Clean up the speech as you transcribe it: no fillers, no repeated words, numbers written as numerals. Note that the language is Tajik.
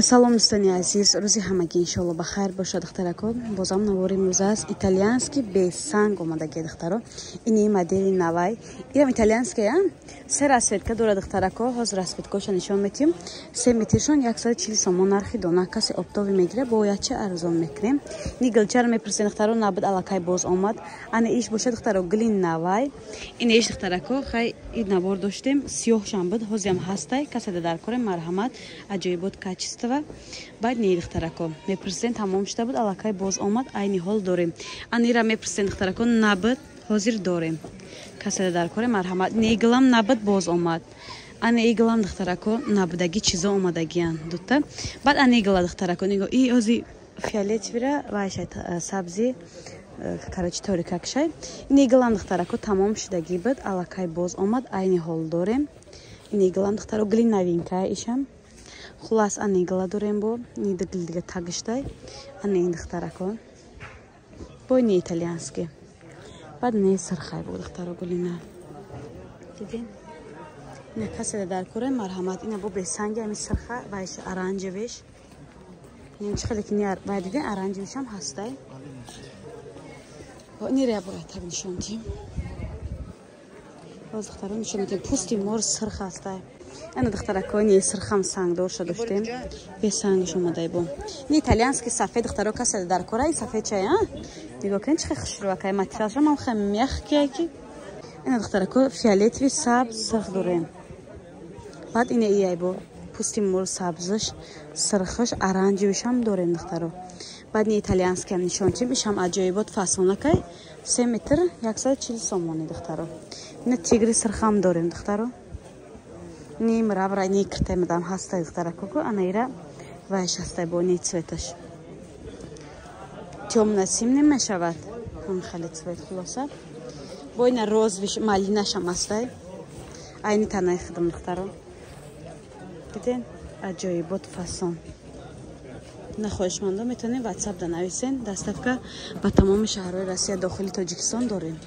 салом дӯстони азиз, рӯзи ҳамагӣ иншоалло ба хайр бошад. духтаракон бозам навори имрӯз аст итальянски бесанг омадаги духтаро. Ини модели навай ирам итальянски се расветка дора духтарако. ҳозир расветкаша нишон метим. 3 метршон 140 сомон нархи дона. касе оптови мегире бо яча арзон мекунем. Ини гилчаро мепурсен духтаро, набуд алакай боз омад. ана иш боша духтаро гили навай. Ини иш духтарако хай ид набор доштем сиёҳшам буд, ҳозирам ҳастай. касе дар коре марҳамат аҷоибот качества. Баъд не духтарако мепурсен тамом шуда буд, алакай боз омад, айни ҳол дорем. Анира мепурсен духтарако, набуд ҳозир дорем. касе дар коре марҳамат. Неглам набуд боз омад. ана иглам духтарако набудаги чизо омадагиян дута. баъд анигла духтарако нигоҳ и ҳози фиолетовира вайшай сабзи карочи торикакшай. Неглам духтарако тамом шудаги буд, алакай боз омад, айни ҳол дорем. Неглам духтаро гли новинкай ишам. Хулас анигла дорем бо нидига тагиштай. ана ин духтарако бо не итальянски. баъд не сархай бо духтаро гулина. дидин? Не касе дар коре марҳамат. ина бо бесанги ами сарха вайш оранжевиш. ин чхеле ки не вай дидин оранжевишам ҳастай. бо ниря бурайтар нишонтим. боз духтаро нишонтим. пусти мор сарх ҳастай. ана духтарако не сархам сангдор шуда доштем. бесангиш омадай бо. Ин итальянски сафед духтаро касе дар коре ин сафед чай нигоҳ кунед чӣ хушрӯвакай материалшам ам хай мягкие ки. ина духтарако фиолетови сабз сарх дорем. баъд ина ияй бо пусти мор сабзиш сархаш оранжевишам дорем духтаро. баъд не итальянски ам нишонтим. ишам аҷоибот фасонакай 3 метр 140 сомони духтаро. ина тигри сархам дорем духтаро. ним равра не киртай мадам ҳастай духтарако. ана ира вайш ҳастай бо не цветаш. тёмно-сим немешавад. ҳам хеле цвет хулоса. бо ина розовиш малинашам ҳастай. айни танаи худам духтаро. диден аҷоибот фасон. на хоҳишмандон метавонем ватсап да нависен. доставка ба тамоми шаҳрҳои Россия дохили Тоҷикистон дорем.